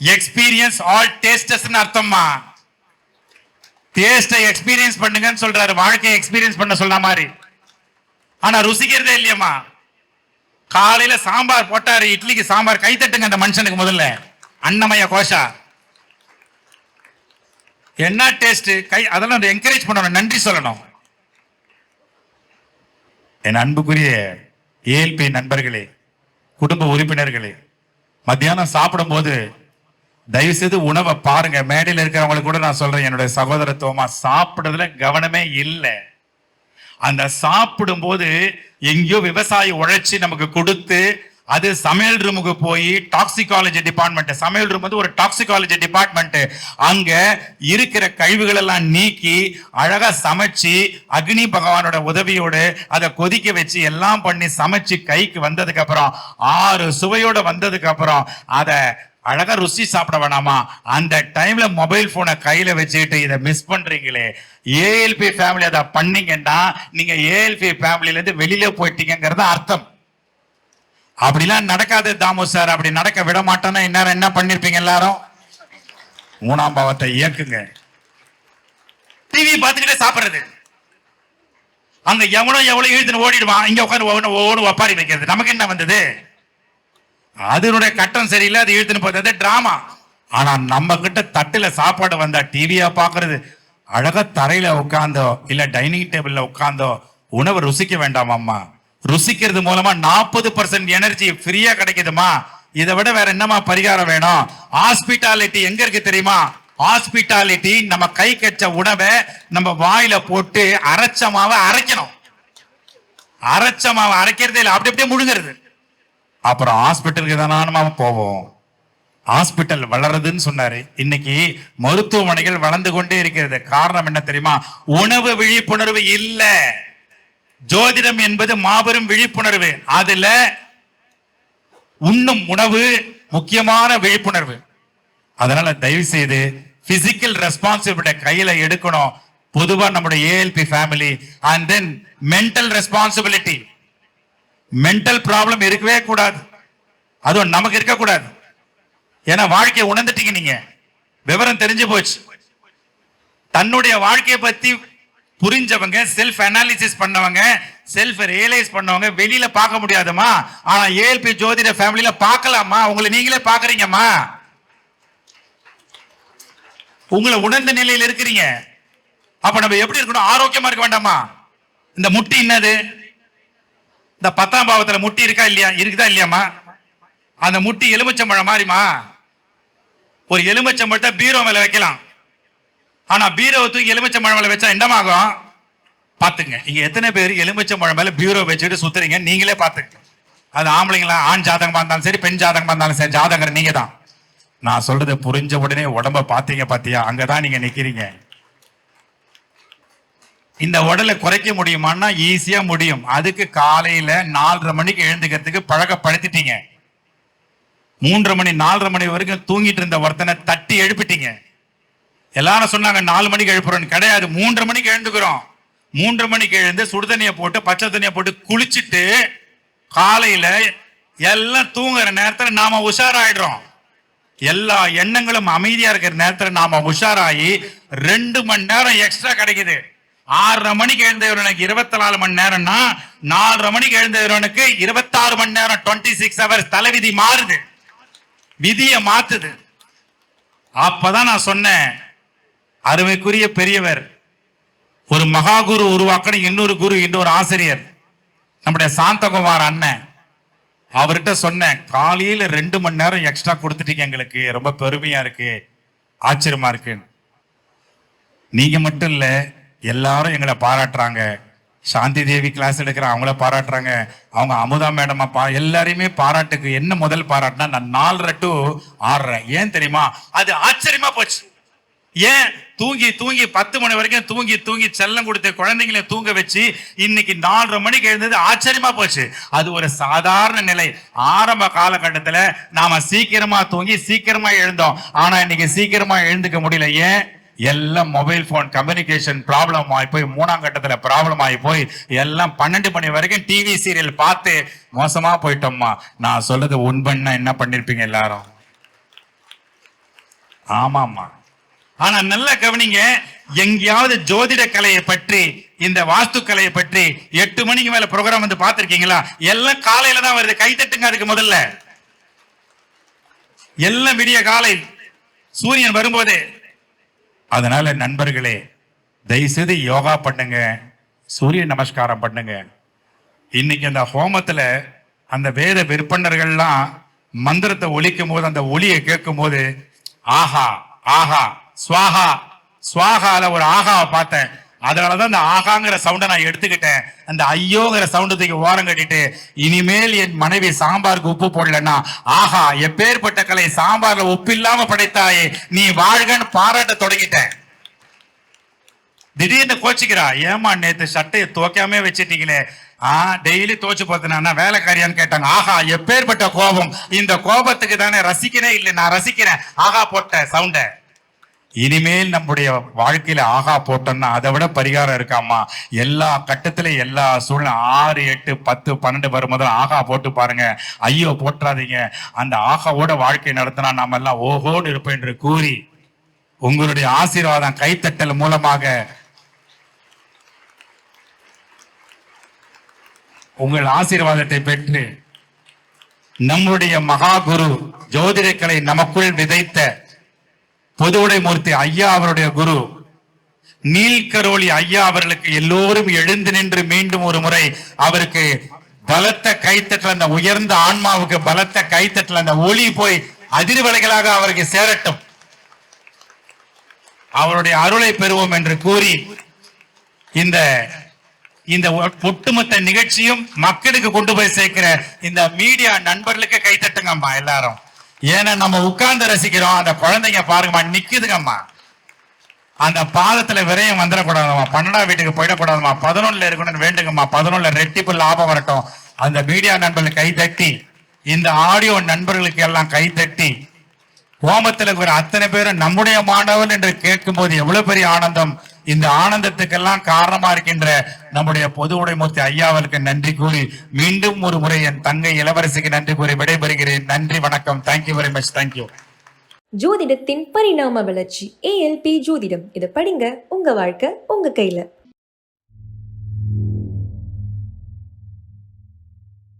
எக்ஸ்பீரியன்ஸ் ஆல் டேஸ்டஸ் அர்த்தமா. டேஸ்டை எக்ஸ்பீரியன்ஸ் பண்ணுங்கன்னு சொல்றாரு, வாழ்க்கையை எக்ஸ்பீரியன்ஸ் பண்ண சொல்ற மாதிரி. ஆனா ருசிக்கிறதே இல்லையம்மா. காலையில சாம்பார் போட்டாரு, இட்லிக்கு சாம்பார், கை தட்டுங்க அந்த மனுஷனுக்கு முதல்ல. அன்னமய கோஷா, என்ன டேஸ்ட், கை, அதெல்லாம் என்கரேஜ் பண்ணணும், நன்றி சொல்லணும். என் அன்புக்குரிய ஏஎல்பி நண்பர்களே, குடும்ப உறுப்பினர்களே, மத்தியானம் சாப்பிடும் போது தயவு செய்து உணவை பாருங்க. மேடையில் இருக்கிறவங்களுக்கு கூட நான் சொல்றேன், என்னுடைய சகோதரத்துவமா, சாப்பிடுறதுல கவனமே இல்லை. அந்த சாப்பிடும் போது எங்கேயோ விவசாயி உழைச்சி நமக்கு கொடுத்து, அது சமையல் ரூமுக்கு போய் டாக்ஸிகாலஜி டிபார்ட்மெண்ட், சமையல் ரூம் வந்து ஒரு டாக்ஸிகாலஜி டிபார்ட்மெண்ட், அங்க இருக்கிற கழிவுகள் எல்லாம் நீக்கி அழகா சமைச்சு அக்னி பகவானோட உதவியோடு அதை கொதிக்க வச்சு எல்லாம் பண்ணி சமைச்சு கைக்கு வந்ததுக்கு அப்புறம் 6 சுவையோட வந்ததுக்கு அப்புறம் அதை அழகா ருசி சாப்பிட வேணாமா? அந்த டைம்ல மொபைல் போனை கையில வச்சுக்கிட்டு இதை மிஸ் பண்றீங்களே. ஏஎல்பி ஃபேமிலி அதை பண்ணீங்கன்னா நீங்க ஏஎல்பி ஃபேமிலில இருந்து வெளியில போயிட்டீங்கிறது அர்த்தம். அப்படிலாம் நடக்காது தாமு சார். அப்படி நடக்க விட மாட்டோம்னா இந்நேரம் என்ன பண்ணிருப்பீங்க எல்லாரும்? 3ஆம் பாவத்தை இயக்குங்க. டிவி பார்த்துக்கிட்டே சாப்பிடுறது, அங்க எவ்வளவு எழுதுன்னு ஓடிடுவான், இங்க உட்காந்து ஓடு ஒப்பாரி வைக்கிறது. நமக்கு என்ன வந்தது? அதனுடைய கட்டம் சரியில்லை, அது இழுத்துன்னு போறது டிராமா. ஆனா நம்ம கிட்ட தட்டுல சாப்பாடு வந்தா டிவியா பாக்குறது, அழகா தரையில உட்கார்ந்தோ இல்ல டைனிங் டேபிள்ல உட்கார்ந்தோ உணவு ருசிக்க வேண்டாமா? ருசிக்கிறது மூலமா 40% எனர்ஜி ஃப்ரீயா கிடைக்குதுமா. இதை விட வேற என்னமா பரிகாரம் வேணும்? ஹாஸ்பிட்டாலிட்டி எங்க இருக்கு தெரியுமா? ஹாஸ்பிட்டாலிட்டி நம்ம கை கச்ச உணவை நம்ம வாயில போட்டு அரைச்ச மாவை அரைக்கணும். அரைச்ச மாவை அரைக்கிறதே இல்லை, அப்படி அப்படியே முழுங்கிறது. அப்புறம் ஹாஸ்பிட்டலுக்கு தானே நம்ம போவோம். ஹாஸ்பிட்டல் வளருதுன்னு சொன்னாரு. இன்னைக்கு மருத்துவமனைகள் வளர்ந்து கொண்டே இருக்கிறது. காரணம் என்ன தெரியுமா? உணவு விழிப்புணர்வு இல்ல. ஜோதிடம் என்பது மாபெரும் விழிப்புணர்வு. அதுல உண்ணும் உணவு முக்கியமான விழிப்புணர்வு. அதனால தயவு செய்து பிசிக்கல் ரெஸ்பான்சிபிலிட்டி கையில எடுக்கணும். பொதுவா நம்முடைய ALP family. And then mental responsibility, mental problem இருக்கவே கூடாது, அதுவும் நமக்கு இருக்கக்கூடாது. ஏன்னா வாழ்க்கையை உணர்ந்துட்டீங்க, நீங்க விவரம் தெரிஞ்சு போச்சு. தன்னுடைய வாழ்க்கையை பத்தி புரிஞ்சவங்க, செல்ஃப் அனாலிசிஸ் பண்ணவங்க, செல்ஃப் ரியலைஸ் பண்ணவங்க வெளியில பார்க்க முடியாதுமா. ஆனா ஏஎல்பி ஜோதிட ஃபேமிலியில பார்க்கலாமா? உங்களை நீங்களே பாக்குறீங்கம்மா, உங்களை உணர்ந்த நிலையில் இருக்கிறீங்க. அப்ப நம்ம எப்படி இருக்கணும்? ஆரோக்கியமா இருக்க வேண்டாமா? இந்த முட்டி என்னது? இந்த 10ஆம் பாவத்துல முட்டி இருக்கா இல்லையா? இருக்குதா இல்லையாமா? அந்த முட்டி எலுமிச்சம்பழம் மாதிரிமா. ஒரு எலுமிச்சம்பழத்தை பீரோ மேல வைக்கலாம், ஆனா பீரோவை தூக்கி எலுமிச்சம்பழம் மேல வச்சா என்னமாகும்? பாத்துங்க, இங்க எத்தனை பேர் எலுமிச்சம்பழம் மேல பீரோ வச்சுட்டு சுத்துறீங்க? நீங்களே பாத்துங்க. அது ஆம்பளைங்களா, ஆண் ஜாதகமா இருந்தாலும் சரி, பெண் ஜாதகமா இருந்தாலும் சரி, ஜாதகர் நீங்க தான். நான் சொல்றது புரிஞ்ச உடனே உடம்ப பாத்தீங்க பாத்தியா, அங்கதான் நீங்க நிக்கிறீங்க. இந்த உடலை குறைக்க முடியுமான்னா ஈஸியா முடியும். அதுக்கு காலையில 4:30 மணிக்கு எழுந்துக்கிறதுக்கு பழக்கப்படுத்திட்டீங்க. 3:30 மணி 4:30 மணி வரைக்கும் தூங்கிட்டு இருந்த ஒருத்தனை தட்டி எழுப்பிட்டீங்க. எல்லாரும் சொன்னாங்க 4 மணிக்கு எழுப்புறோம், கிடையாது, 3:30 மணிக்கு எழுந்துக்கிறோம். 3:30 மணிக்கு எழுந்து சுடுதண்ணியை போட்டு பச்சை தண்ணியை போட்டு குளிச்சுட்டு காலையில எல்லாம் தூங்குற நேரத்துல நாம உஷாராயிடுறோம். எல்லா எண்ணங்களும் அமைதியா இருக்கிற நேரத்துல நாம உஷாராயி 2 மணி நேரம் எக்ஸ்ட்ரா கிடைக்குது. 6:30 மணிக்கு எழுந்தவனுக்கு 24 மணி நேரம்னா 4:30 மணிக்கு எழுந்தவனுக்கு 26 மணி நேரம், 26 ஹவர்ஸ். தலைவிதி மாறுது, விதியை மாத்துது. அப்பதான் நான் சொன்னேன், அருமைக்குரிய பெரியவர், ஒரு மகா குரு உருவாக்கணும், இன்னொரு குரு, இன்னொரு ஆசிரியர், நம்முடைய சாந்தகுமார் அண்ணன். அவர்கிட்ட சொன்னேன், காலையில 2 மணி நேரம் எக்ஸ்ட்ரா கொடுத்துட்டீங்க, எங்களுக்கு ரொம்ப பெருமையா இருக்கு, ஆச்சரியமா இருக்கு. நீங்க மட்டும் இல்ல, எல்லாரும் எங்களை பாராட்டுறாங்க. சாந்தி தேவி கிளாஸ் எடுக்கிற அவங்கள பாராட்டுறாங்க, அவங்க அமுதா மேடம் எல்லாரையுமே பாராட்டுக்கு. என்ன முதல் பாராட்டுனா, நான் 4:30 to 6:30. ஏன் தெரியுமா? அது ஆச்சரியமா போச்சு. ஏன் தூங்கி தூங்கி 10 மணி வரைக்கும் தூங்கி தூங்கி செல்லம் கொடுத்த குழந்தைங்களை தூங்க வச்சு இன்னைக்கு 4:30 மணிக்கு எழுந்தது ஆச்சரியமா போச்சு. அது ஒரு சாதாரண நிலை. ஆரம்ப காலகட்டத்தில் நாம சீக்கிரமா தூங்கி சீக்கிரமா எழுந்தோம். ஆனா இன்னைக்கு சீக்கிரமா எழுந்துக்க முடியல. ஏன்? எல்லாம் மொபைல் போன் கம்யூனிகேஷன் ப்ராப்ளம் ஆகி போய் 3ஆம் கட்டத்துல ப்ராப்ளம் ஆகி போய் எல்லாம் 12 மணி வரைக்கும் டிவி சீரியல் பார்த்து மோசமா போயிட்டோம்மா. நான் சொல்றது உண்மைன்னா என்ன பண்ணிருப்பீங்க எல்லாரும்? ஆமாமா. ஆனா நல்லா கவனிங்க, எங்கேயாவது ஜோதிட கலையை பற்றி, இந்த வாஸ்து கலையை பற்றி 8 மணிக்கு மேல ப்ரோக்ராம் வந்து பார்த்திருக்கீங்களா? எல்லாம் காலையில தான் வருது. கை தட்டுங்க அதுக்கு முதல்ல. எல்லாம் விடிய காலை சூரியன் வரும்போதே. அதனால நண்பர்களே, தயவுசெய்து யோகா பண்ணுங்க, சூரிய நமஸ்காரம் பண்ணுங்க. இன்னைக்கு அந்த ஹோமத்துல அந்த வேத விற்பனர்கள்லாம் மந்திரத்தை ஒலிக்கும் போது, அந்த ஒலியை கேட்கும் போது, ஆஹா ஆஹா ஸ்வாஹா ஸ்வாஹால ஒரு ஆகாவை பார்த்தேன். அதனாலதான் அந்த ஆகாங்கிற சவுண்டை நான் எடுத்துக்கிட்டேன். அந்த ஐயோங்கிற சவுண்டத்துக்கு ஓரம் கட்டிட்டு, இனிமேல் என் மனைவி சாம்பாருக்கு உப்பு போடலன்னா, ஆஹா எப்பேற்பட்ட கலை, சாம்பார்ல உப்பு இல்லாம படைத்தாயே, நீ வாழ்கன்னு பாராட்ட தொடங்கிட்டேன். திடீர்னு கோச்சிக்கிறா, ஏமா நேத்து சட்டையை துவைக்காம வச்சிட்டீங்களே? டெய்லி தோச்சு பார்த்தேன்னா வேலைக்காரியான்னு கேட்டாங்க. ஆஹா எப்பேற்பட்ட கோபம், இந்த கோபத்துக்கு தானே ரசிக்கிறேன். இல்லை, நான் ரசிக்கிறேன் ஆகா போட்ட சவுண்ட. இனிமேல் நம்முடைய வாழ்க்கையில ஆகா போட்டோம்னா அதை விட பரிகாரம் இருக்காமா? எல்லா கட்டத்துல எல்லா சூழ்நிலை 6, 8, 10, 12 வரும் முதல்ல ஆகா போட்டு பாருங்க. ஐயோ போட்டுறாதீங்க. அந்த ஆகாவோட வாழ்க்கை நடத்தினா நாம எல்லாம் ஓஹோன்னு இருப்போம் என்று கூறி, உங்களுடைய ஆசீர்வாதம் கைத்தட்டல் மூலமாக உங்கள் ஆசீர்வாதத்தை பெற்று நம்முடைய மகா குரு ஜோதிடக்கலை நமக்குள் விதைத்த பொதுவுடை மூர்த்தி ஐயா அவருடைய குரு நீல்கரோலி ஐயா அவர்களுக்கு எல்லோரும் எழுந்து நின்று மீண்டும் ஒரு முறை அவருக்கு பலத்த கைத்தட்டல், அந்த உயர்ந்த ஆன்மாவுக்கு பலத்த கைத்தட்டல், அந்த ஒளி போய் அதிர்வலைகளாக அவருக்கு சேரட்டும், அவருடைய அருளை பெறுவோம் என்று கூறி, இந்த இந்த ஒட்டுமொத்த நிகழ்ச்சியும் மக்களுக்கு கொண்டு போய் சேர்க்கிற இந்த மீடியா நண்பர்களுக்கு கைத்தட்டுங்கம்மா எல்லாரும். ஏன்னா நம்ம உட்கார்ந்து ரசிக்கிறோம். அந்த குழந்தைங்க பாருங்கம்மா நிக்குதுங்கம்மா. அந்த பாதத்துல விரயம் வந்துடக்கூடாதுமா, 12ஆம் வீட்டுக்கு போயிடக்கூடாதுமா, 11ல இருக்கணும்னு வேண்டுங்கம்மா. 11ல ரெட்டிப்பு லாபம் வரட்டும். அந்த மீடியா நண்பர்கள் கை தட்டி, இந்த ஆடியோ நண்பர்களுக்கு எல்லாம் கை தட்டி, ஹோமத்தில் இருக்கிற அத்தனை பேரும் நம்முடைய மாணவன் என்று கேட்கும் போது எவ்வளவு பெரிய ஆனந்தம். இந்த ஆனந்தத்துக்கெல்லாம் காரணமா இருக்கின்ற நம்முடைய பொது உடைமூர்த்தி ஐயாவிற்கு நன்றி கூறி மீண்டும் ஒரு முறை என் தங்கை இளவரசிக்கு நன்றி கூறி விடைபெறுகிறேன். நன்றி, வணக்கம். Thank you very much. தேங்க்யூ. ஜோதிடத்தின் பரிணாம வளர்ச்சி ALP ஜோதிடம். இதை படிங்க, உங்க வாழ்க்கை உங்க கையில.